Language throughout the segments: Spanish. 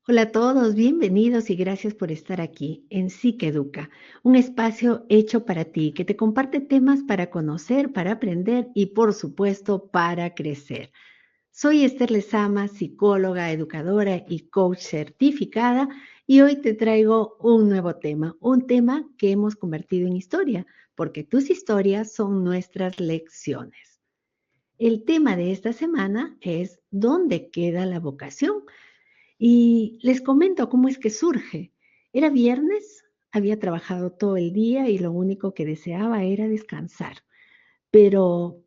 Hola a todos, bienvenidos y gracias por estar aquí en Psique Educa, un espacio hecho para ti que te comparte temas para conocer, para aprender y por supuesto para crecer. Soy Esther Lezama, psicóloga, educadora y coach certificada y hoy te traigo un nuevo tema, un tema que hemos convertido en historia, porque tus historias son nuestras lecciones. El tema de esta semana es ¿dónde queda la vocación? Y les comento cómo es que surge. Era viernes, había trabajado todo el día y lo único que deseaba era descansar. Pero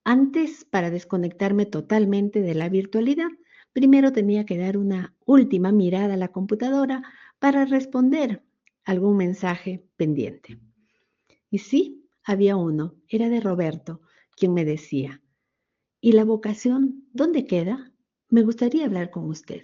antes, para desconectarme totalmente de la virtualidad, primero tenía que dar una última mirada a la computadora para responder algún mensaje pendiente. Y sí, había uno, era de Roberto, quien me decía, ¿y la vocación dónde queda? Me gustaría hablar con usted.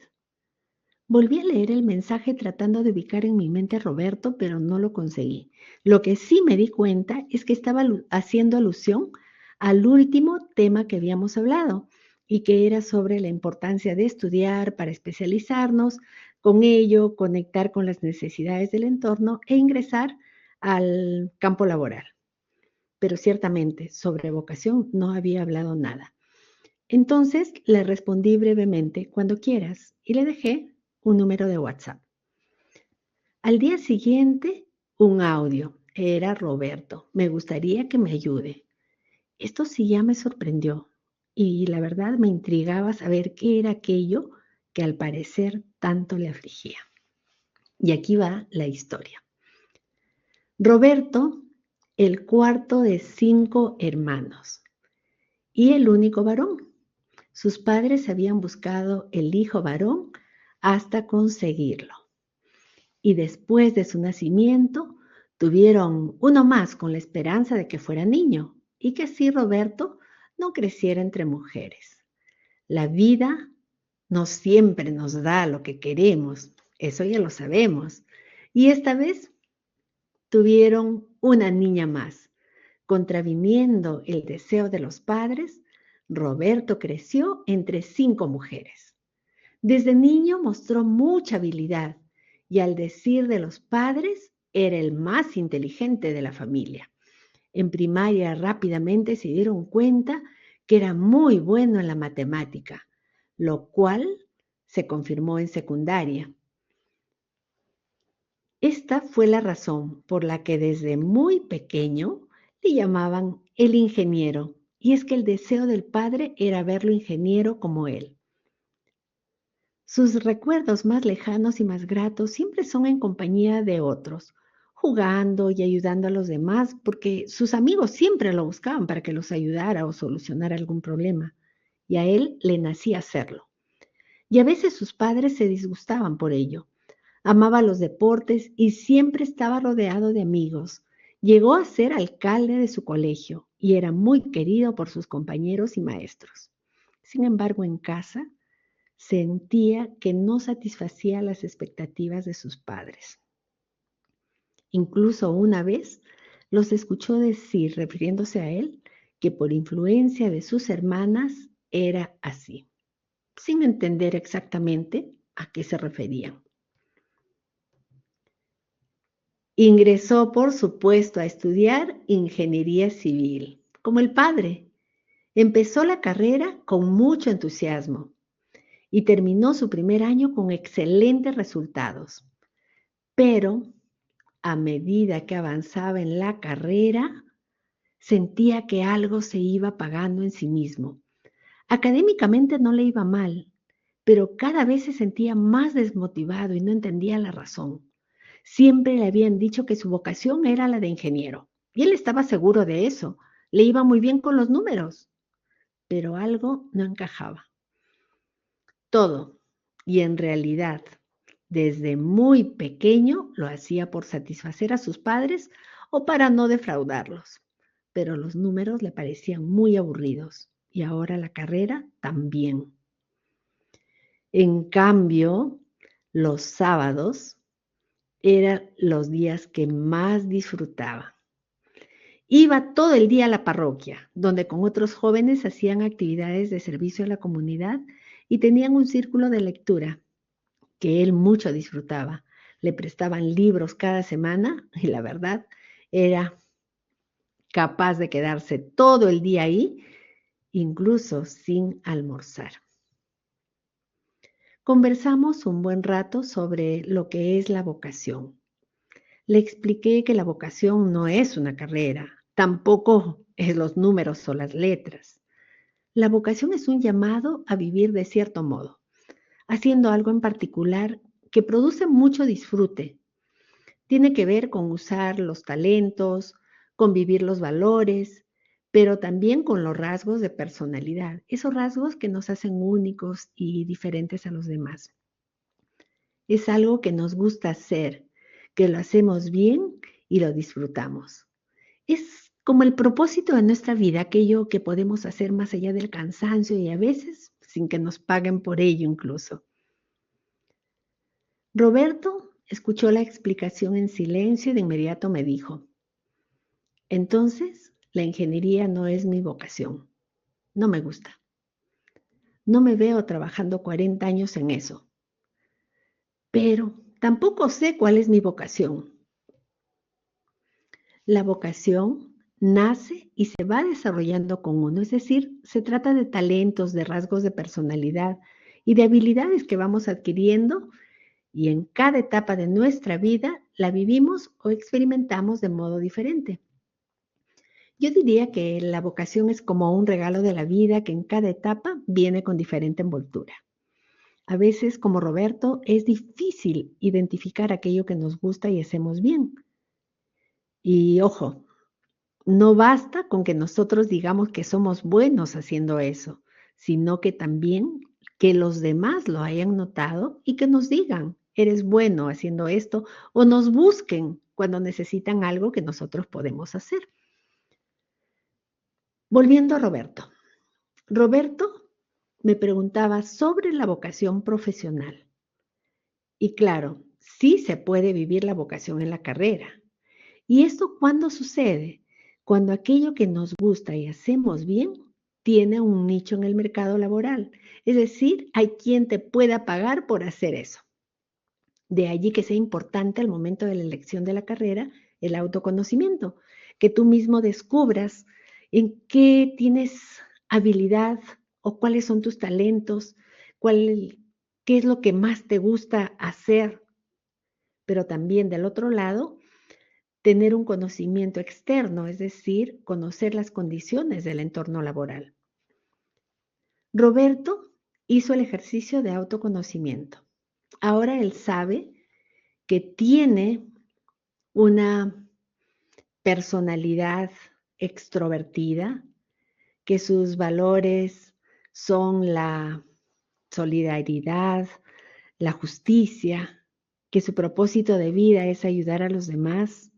Volví a leer el mensaje tratando de ubicar en mi mente a Roberto, pero no lo conseguí. Lo que sí me di cuenta es que estaba haciendo alusión al último tema que habíamos hablado y que era sobre la importancia de estudiar para especializarnos, con ello conectar con las necesidades del entorno e ingresar al campo laboral. Pero ciertamente sobre vocación no había hablado nada. Entonces le respondí brevemente, cuando quieras, y le dejé un número de WhatsApp. Al día siguiente, un audio. Era Roberto. Me gustaría que me ayude. Esto sí ya me sorprendió y la verdad me intrigaba saber qué era aquello que al parecer tanto le afligía. Y aquí va la historia. Roberto, el cuarto de 5 hermanos y el único varón. Sus padres habían buscado el hijo varón hasta conseguirlo. Y después de su nacimiento, tuvieron uno más con la esperanza de que fuera niño y que así Roberto no creciera entre mujeres. La vida no siempre nos da lo que queremos, eso ya lo sabemos. Y esta vez tuvieron una niña más. Contraviniendo el deseo de los padres, Roberto creció entre 5 mujeres. Desde niño mostró mucha habilidad y al decir de los padres era el más inteligente de la familia. En primaria rápidamente se dieron cuenta que era muy bueno en la matemática, lo cual se confirmó en secundaria. Esta fue la razón por la que desde muy pequeño le llamaban el ingeniero, y es que el deseo del padre era verlo ingeniero como él. Sus recuerdos más lejanos y más gratos siempre son en compañía de otros, jugando y ayudando a los demás, porque sus amigos siempre lo buscaban para que los ayudara o solucionara algún problema, y a él le nacía hacerlo. Y a veces sus padres se disgustaban por ello. Amaba los deportes y siempre estaba rodeado de amigos. Llegó a ser alcalde de su colegio y era muy querido por sus compañeros y maestros. Sin embargo, en casa sentía que no satisfacía las expectativas de sus padres. Incluso una vez los escuchó decir, refiriéndose a él, que por influencia de sus hermanas era así, sin entender exactamente a qué se referían. Ingresó, por supuesto, a estudiar ingeniería civil, como el padre. Empezó la carrera con mucho entusiasmo y terminó su primer año con excelentes resultados. Pero a medida que avanzaba en la carrera, sentía que algo se iba apagando en sí mismo. Académicamente no le iba mal, pero cada vez se sentía más desmotivado y no entendía la razón. Siempre le habían dicho que su vocación era la de ingeniero, y él estaba seguro de eso. Le iba muy bien con los números, pero algo no encajaba. Todo, y en realidad, desde muy pequeño lo hacía por satisfacer a sus padres o para no defraudarlos, pero los números le parecían muy aburridos y ahora la carrera también. En cambio, los sábados eran los días que más disfrutaba. Iba todo el día a la parroquia, donde con otros jóvenes hacían actividades de servicio a la comunidad y tenían un círculo de lectura que él mucho disfrutaba. Le prestaban libros cada semana y la verdad era capaz de quedarse todo el día ahí, incluso sin almorzar. Conversamos un buen rato sobre lo que es la vocación. Le expliqué que la vocación no es una carrera, tampoco es los números o las letras. La vocación es un llamado a vivir de cierto modo, haciendo algo en particular que produce mucho disfrute. Tiene que ver con usar los talentos, con vivir los valores, pero también con los rasgos de personalidad, esos rasgos que nos hacen únicos y diferentes a los demás. Es algo que nos gusta hacer, que lo hacemos bien y lo disfrutamos. Es como el propósito de nuestra vida, aquello que podemos hacer más allá del cansancio y a veces sin que nos paguen por ello incluso. Roberto escuchó la explicación en silencio y de inmediato me dijo, entonces la ingeniería no es mi vocación, no me gusta. No me veo trabajando 40 años en eso, pero tampoco sé cuál es mi vocación. La vocación nace y se va desarrollando con uno, es decir, se trata de talentos, de rasgos de personalidad y de habilidades que vamos adquiriendo y en cada etapa de nuestra vida la vivimos o experimentamos de modo diferente. Yo diría que la vocación es como un regalo de la vida que en cada etapa viene con diferente envoltura. A veces, como Roberto, es difícil identificar aquello que nos gusta y hacemos bien. Y ojo, no basta con que nosotros digamos que somos buenos haciendo eso, sino que también que los demás lo hayan notado y que nos digan, eres bueno haciendo esto, o nos busquen cuando necesitan algo que nosotros podemos hacer. Volviendo a Roberto. Roberto me preguntaba sobre la vocación profesional. Y claro, sí se puede vivir la vocación en la carrera. ¿Y esto cuándo sucede? Cuando aquello que nos gusta y hacemos bien tiene un nicho en el mercado laboral. Es decir, hay quien te pueda pagar por hacer eso. De allí que sea importante al momento de la elección de la carrera el autoconocimiento, que tú mismo descubras en qué tienes habilidad o cuáles son tus talentos, qué es lo que más te gusta hacer, pero también del otro lado, tener un conocimiento externo, es decir, conocer las condiciones del entorno laboral. Roberto hizo el ejercicio de autoconocimiento. Ahora él sabe que tiene una personalidad extrovertida, que sus valores son la solidaridad, la justicia, que su propósito de vida es ayudar a los demás,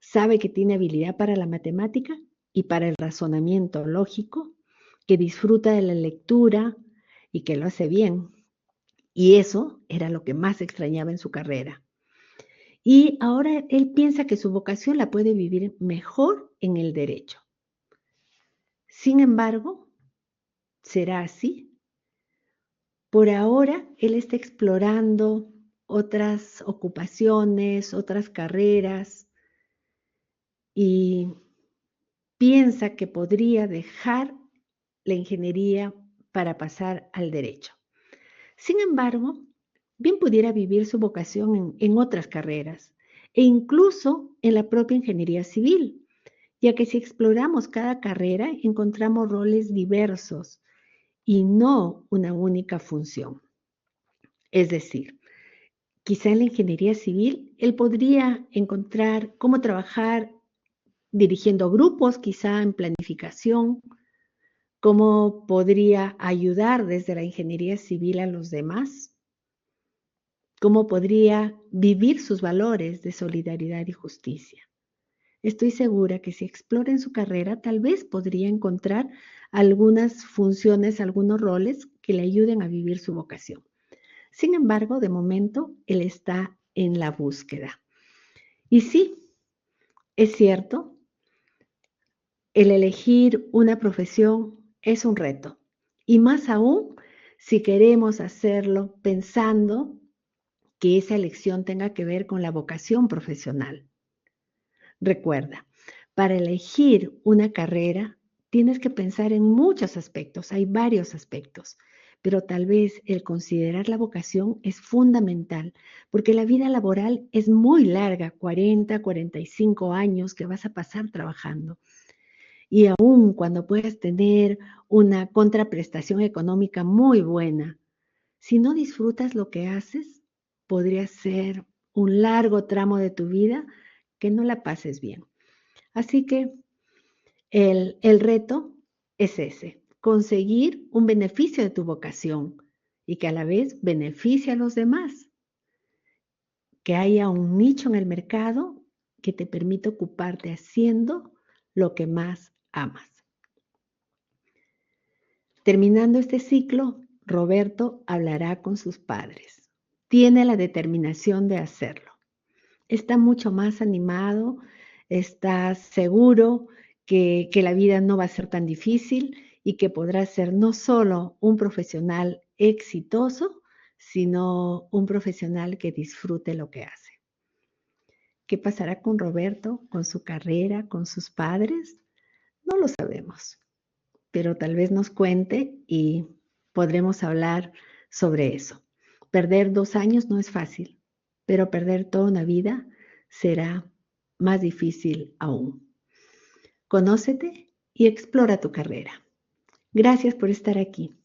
sabe que tiene habilidad para la matemática y para el razonamiento lógico, que disfruta de la lectura y que lo hace bien. Y eso era lo que más extrañaba en su carrera. Y ahora él piensa que su vocación la puede vivir mejor en el derecho. Sin embargo, ¿será así? Por ahora, él está explorando otras ocupaciones, otras carreras y piensa que podría dejar la ingeniería para pasar al derecho. Sin embargo, bien pudiera vivir su vocación en otras carreras e incluso en la propia ingeniería civil, ya que si exploramos cada carrera encontramos roles diversos y no una única función. Es decir, quizá en la ingeniería civil él podría encontrar cómo trabajar dirigiendo grupos, quizá en planificación, cómo podría ayudar desde la ingeniería civil a los demás, cómo podría vivir sus valores de solidaridad y justicia. Estoy segura que si explora en su carrera, tal vez podría encontrar algunas funciones, algunos roles que le ayuden a vivir su vocación. Sin embargo, de momento, él está en la búsqueda. Y sí, es cierto, el elegir una profesión es un reto. Y más aún si queremos hacerlo pensando que esa elección tenga que ver con la vocación profesional. Recuerda, para elegir una carrera tienes que pensar en muchos aspectos, hay varios aspectos, pero tal vez el considerar la vocación es fundamental, porque la vida laboral es muy larga, 40, 45 años que vas a pasar trabajando. Y aún cuando puedas tener una contraprestación económica muy buena, si no disfrutas lo que haces, podría ser un largo tramo de tu vida que no la pases bien. Así que el reto es ese, conseguir un beneficio de tu vocación y que a la vez beneficie a los demás, que haya un nicho en el mercado que te permita ocuparte haciendo lo que más amas. Terminando este ciclo, Roberto hablará con sus padres. Tiene la determinación de hacerlo. Está mucho más animado, está seguro que la vida no va a ser tan difícil y que podrá ser no solo un profesional exitoso, sino un profesional que disfrute lo que hace. ¿Qué pasará con Roberto, con su carrera, con sus padres? No lo sabemos, pero tal vez nos cuente y podremos hablar sobre eso. Perder 2 años no es fácil, pero perder toda una vida será más difícil aún. Conócete y explora tu carrera. Gracias por estar aquí.